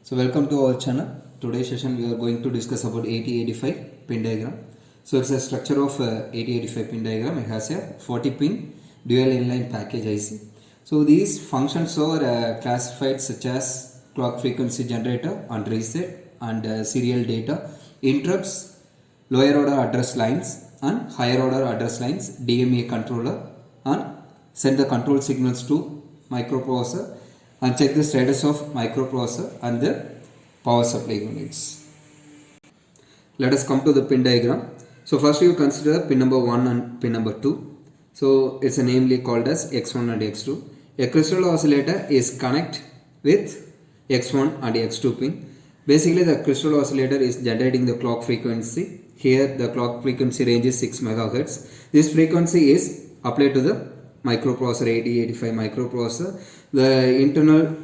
So welcome to our channel. Today's session we are going to discuss about 8085 pin diagram. So it's a structure of 8085 pin diagram. It has a 40 pin dual inline package IC. So these functions are classified such as clock frequency generator and reset and serial data, interrupts, lower order address lines and higher order address lines, DMA controller, and send the control signals to microprocessor and check the status of microprocessor and the power supply units. Let us come to the pin diagram. So first you consider pin number 1 and pin number 2. So it's namely called as X1 and X2. A crystal oscillator is connect with X1 and X2 pin. Basically the crystal oscillator is generating the clock frequency. Here the clock frequency range is 6 MHz. This frequency is applied to the microprocessor 8085 microprocessor. The internal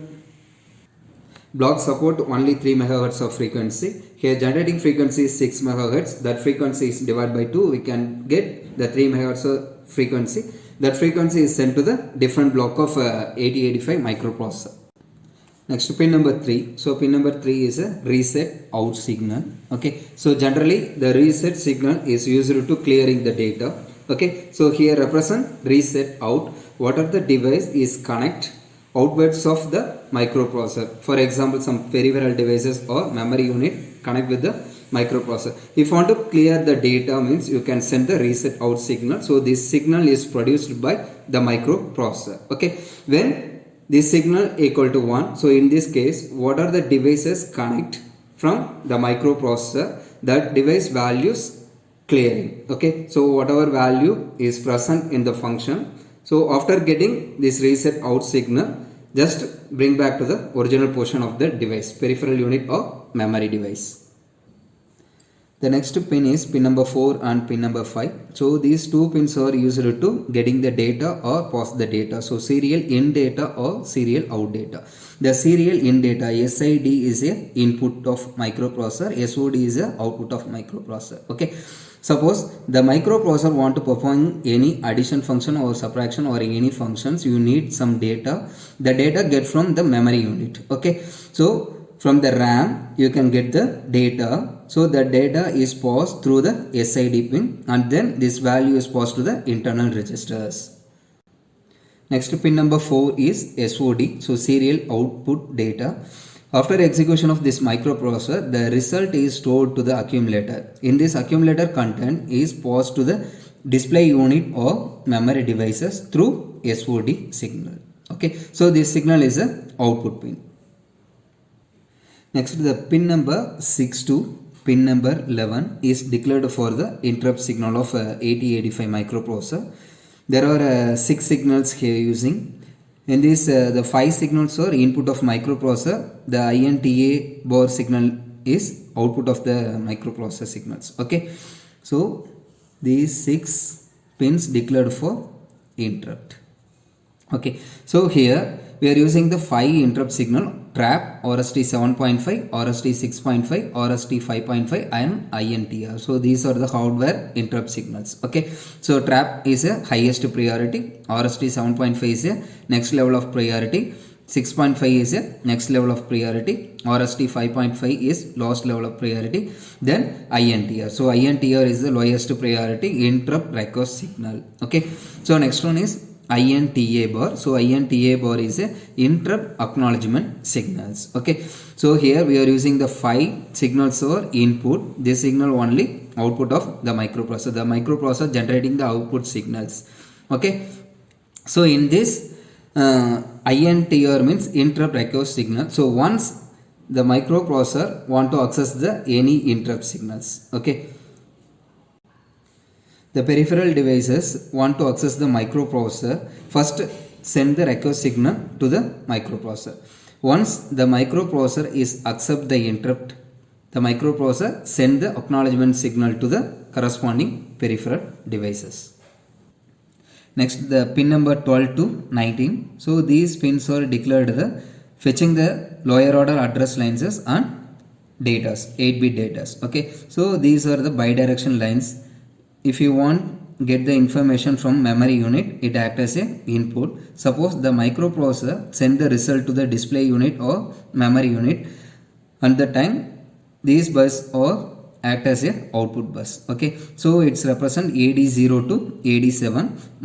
block support only 3 MHz of frequency. Here generating frequency is 6 MHz. That frequency is divided by 2. We can get the 3 MHz of frequency. That frequency is sent to the different block of 8085 microprocessor. Next pin number 3. So pin number 3 is a reset out signal. Okay. So generally the reset signal is used to clearing the data. Okay. So here represent reset out. What are the device is connect outwards of the microprocessor. For example, some peripheral devices or memory unit connect with the microprocessor. If you want to clear the data means you can send the reset out signal. So this signal is produced by the microprocessor. Okay. When this signal equal to 1. So in this case, what are the devices connect from the microprocessor? That device values clearing. Okay. So whatever value is present in the function. So after getting this reset out signal, just bring back to the original portion of the device, peripheral unit or memory device. The next pin is pin number 4 and pin number 5. So these two pins are used to getting the data or pass the data. So serial in data or serial out data. The serial in data SID is a input of microprocessor, SOD is a output of microprocessor. Okay. Suppose the microprocessor want to perform any addition function or subtraction or any functions, you need some data. The data get from the memory unit. Okay. So from the RAM you can get the data. So the data is passed through the SID pin and then this value is passed to the internal registers. Next pin number 4 is SOD. So serial output data. After execution of this microprocessor, the result is stored to the accumulator. In this accumulator content is passed to the display unit or memory devices through SOD signal. Okay. So this signal is a output pin. Next the pin number 6 to pin number 11 is declared for the interrupt signal of 8085 microprocessor. There are 6 signals here using. In this the 5 signals are input of microprocessor. The INTA bar signal is output of the microprocessor signals. Okay. So these 6 pins declared for interrupt. Okay. So here we are using the 5 interrupt signal: trap, RST 7.5, RST 6.5, RST 5.5 and INTR. So these are the hardware interrupt signals. Okay. So trap is a highest priority, RST 7.5 is a next level of priority, 6.5 is a next level of priority, RST 5.5 is last level of priority, then INTR. So INTR is the lowest priority interrupt request signal. Okay. So next one is INTA bar. So INTA bar is a interrupt acknowledgement signals. Okay. So here we are using the 5 signals or input. This signal only output of the microprocessor. The microprocessor generating the output signals. Okay. So in this INTR means interrupt request signal. So once the microprocessor want to access the any interrupt signals. Okay. The peripheral devices want to access the microprocessor, first send the request signal to the microprocessor. Once the microprocessor is accept the interrupt, the microprocessor send the acknowledgement signal to the corresponding peripheral devices. Next the pin number 12 to 19. So these pins are declared the fetching the lower order address lines and datas, 8-bit datas. Okay. So these are the bidirectional lines. If you want get the information from memory unit, it acts as a input. Suppose the microprocessor send the result to the display unit or memory unit. and the time these bus or act as a output bus. Okay, so it's represent AD0 to AD7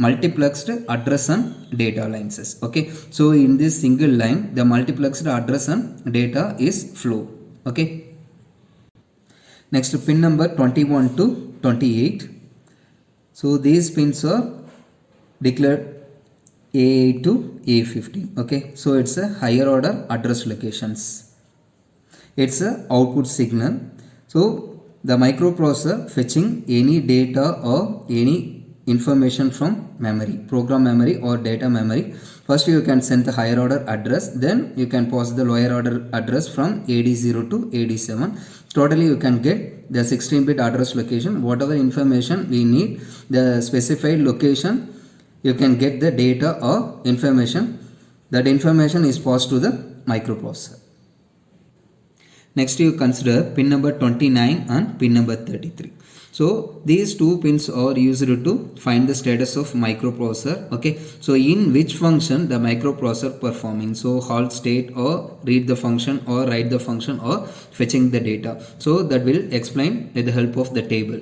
multiplexed address and data lines. Okay, so in this single line the multiplexed address and data is flow. Okay, next pin number 21 to 28. So these pins are declared A8 to A15. Okay, so it's a higher order address locations. It's a output signal. So the microprocessor fetching any data or any information from memory, program memory or data memory. First you can send the higher order address, then you can pass the lower order address from AD0 to AD7. Totally you can get the 16-bit address location. Whatever information we need, the specified location, you can get the data or information. That information is passed to the microprocessor. Next you consider pin number 29 and pin number 33. So these two pins are used to find the status of microprocessor. Okay, so in which function the microprocessor performing, so halt state or read the function or write the function or fetching the data. So that will explain with the help of the table.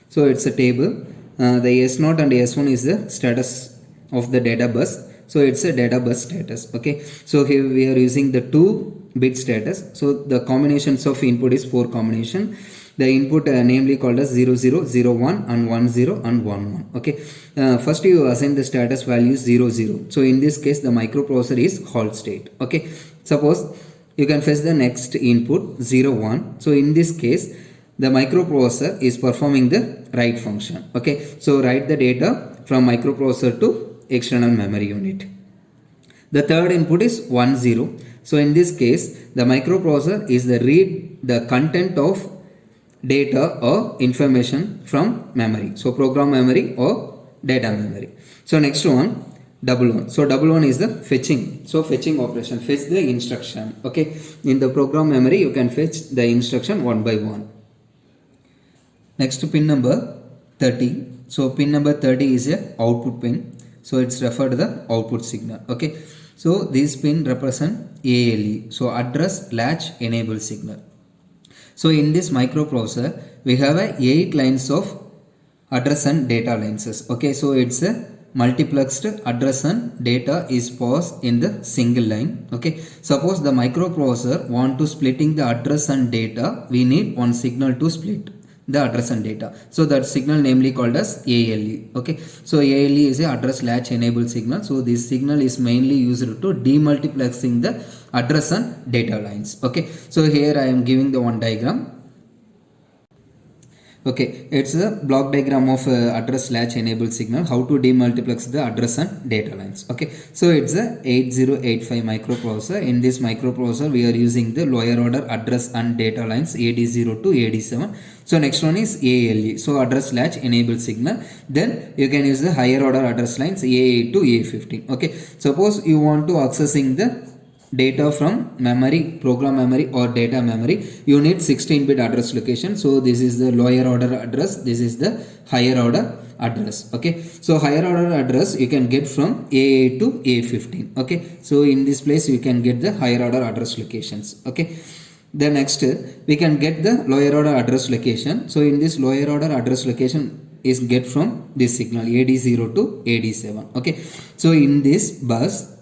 So it's a table. The S0 and S1 is the status of the data bus. So it's a data bus status. Okay, so here we are using the 2-bit status. So the combinations of input is 4 combination. The input namely called as 00, 01 and 10 and 11. Okay, first you assign the status value 00. So in this case the microprocessor is halt state. Okay, suppose you can fetch the next input 01. So in this case the microprocessor is performing the write function. Okay, so write the data from microprocessor to external memory unit. The third input is 10. So in this case the microprocessor is the read the content of data or information from memory, so program memory or data memory. So next one 11. So 11 is the fetching. So fetching operation, fetch the instruction. Okay, in the program memory you can fetch the instruction one by one. Next pin number 30. So pin number 30 is a output pin. So it's referred to the output signal. Okay, so this pin represent ALE, so address latch enable signal. So in this microprocessor we have 8 lines of address and data lines. Okay, so it's a multiplexed address and data is passed in the single line. Okay, suppose the microprocessor want to splitting the address and data, we need one signal to split the address and data. So that signal namely called as ALE. Okay, so ALE is a address latch enable signal. So this signal is mainly used to demultiplexing the address and data lines. Okay, so here I am giving the one diagram. Okay, it's a block diagram of address latch enable signal, how to demultiplex the address and data lines. Okay, so it's a 8085 microprocessor. In this microprocessor we are using the lower order address and data lines AD0 to AD7. So next one is ALE, so address latch enable signal. Then you can use the higher order address lines A8 to A15. Okay, suppose you want to accessing the data from memory, program memory or data memory, you need 16-bit address location. So this is the lower order address, this is the higher order address. Okay, so higher order address you can get from A8 to A15. Okay, so in this place you can get the higher order address locations. Okay, the next we can get the lower order address location. So in this lower order address location is get from this signal AD0 to AD7. Okay, so in this bus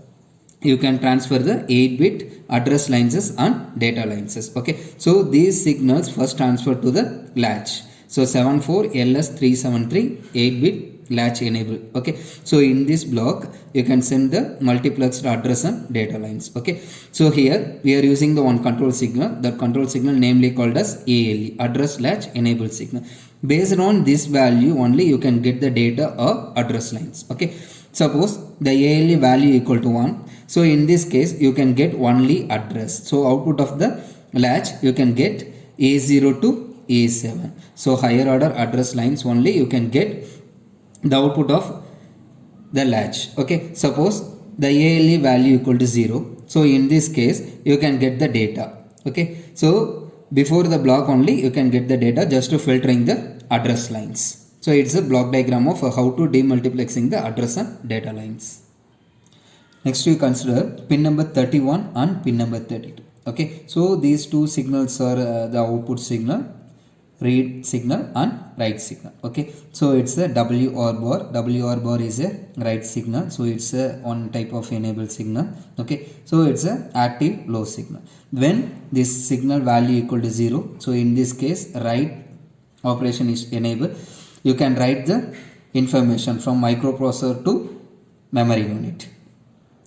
you can transfer the 8-bit address lines and data lines. Okay, so these signals first transfer to the latch. So 74LS373 8-bit latch enable. Okay, so in this block you can send the multiplexed address and data lines. Okay, so here we are using the one control signal. That control signal namely called as ALE, address latch enable signal. Based on this value only you can get the data or address lines. Okay, suppose the ALE value equal to 1. So in this case you can get only address. So output of the latch you can get A0 to A7. So higher order address lines only you can get the output of the latch. Okay, suppose the ALE value equal to 0. So in this case you can get the data. Okay, so before the block only you can get the data just to filtering the address lines. So it's a block diagram of how to demultiplexing the address and data lines. Next we consider pin number 31 and pin number 32. Okay, so these two signals are the output signal, read signal and write signal. Okay, so it's a WR bar. WR bar is a write signal, so it's a one type of enable signal. Okay, so it's a active low signal. When this signal value equal to 0, so in this case write operation is enabled. You can write the information from microprocessor to memory unit.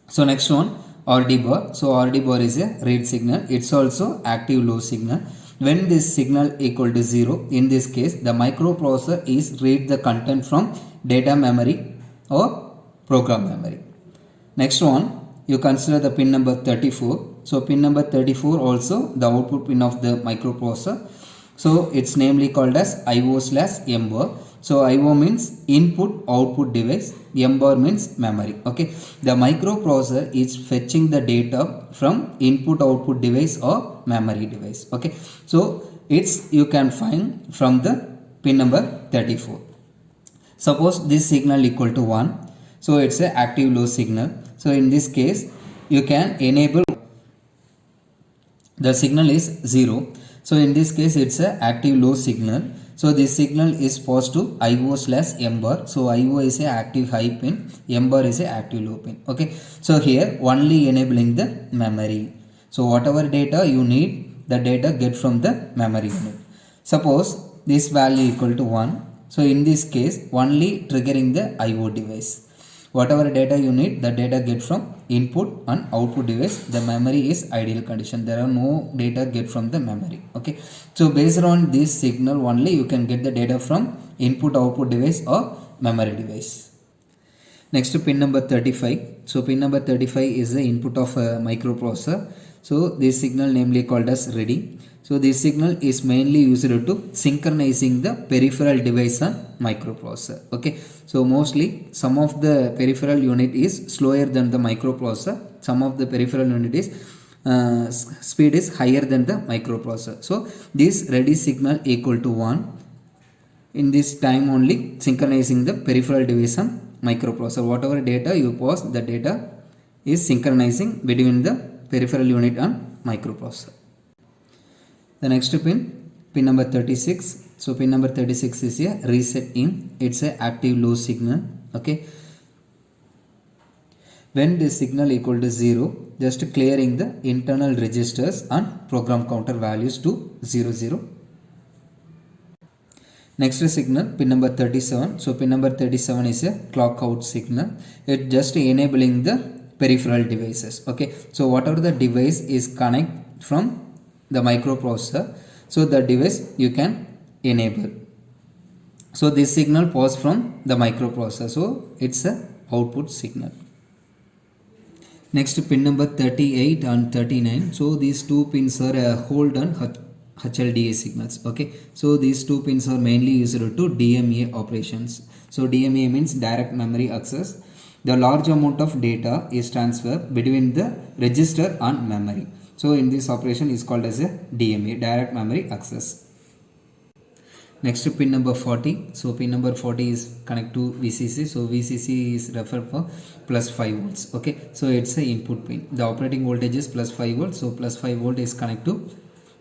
So next one, RD bar. So RD bar is a read signal. It's also active low signal. When this signal equal to 0, in this case the microprocessor is read the content from data memory or program memory. Next one, you consider the pin number 34. So pin number 34 also the output pin of the microprocessor. So it's namely called as IO/M bar. So IO means input output device, M bar means memory. Okay, the microprocessor is fetching the data from input output device or memory device. Okay, so it's you can find from the pin number 34. Suppose this signal equal to 1, so it's a active low signal. So in this case you can enable the signal is 0. So in this case it's a active low signal. So this signal is passed to IO/M bar. So IO is a active high pin, M bar is a active low pin. Okay, so here only enabling the memory. So whatever data you need, the data get from the memory unit. Suppose this value equal to 1. So in this case only triggering the IO device. Whatever data you need, the data get from input and output device. The memory is ideal condition. There are no data get from the memory. Okay, so based on this signal only you can get the data from input output device or memory device. Next, pin number 35. So pin number 35 is the input of a microprocessor. So this signal namely called as ready. So this signal is mainly used to synchronizing the peripheral device and microprocessor. Okay, so mostly some of the peripheral unit is slower than the microprocessor. Some of the peripheral unit is speed is higher than the microprocessor. So this ready signal equal to 1. In this time only synchronizing the peripheral device and microprocessor. Whatever data you pass, the data is synchronizing between the peripheral unit and microprocessor. The next pin, pin number 36. So pin number 36 is a reset in. It's a active low signal. Okay, when this signal equal to 0, just clearing the internal registers and program counter values to 00. Next signal, pin number 37. So pin number 37 is a clock out signal. It just enabling the peripheral devices. Okay, so whatever the device is connect from the microprocessor, so the device you can enable. So this signal pass from the microprocessor, so it's a output signal. Next, pin number 38 and 39. So these two pins are hold and HLDA signals. Okay, so these two pins are mainly used to DMA operations. So DMA means direct memory access. The large amount of data is transferred between the register and memory. So in this operation is called as a DMA, direct memory access. Next, pin number 40. So pin number 40 is connect to VCC. So VCC is referred for plus 5 volts. Okay, so it's a input pin. The operating voltage is plus 5 volts. So plus 5 volt is connect to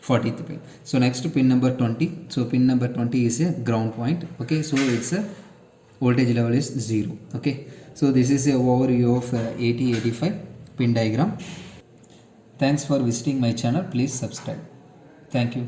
40th pin. So next, pin number 20. So pin number 20 is a ground point. Okay, so it's a voltage level is 0. Okay, so this is a overview of 8085 pin diagram. Thanks for visiting my channel. Please subscribe. Thank you.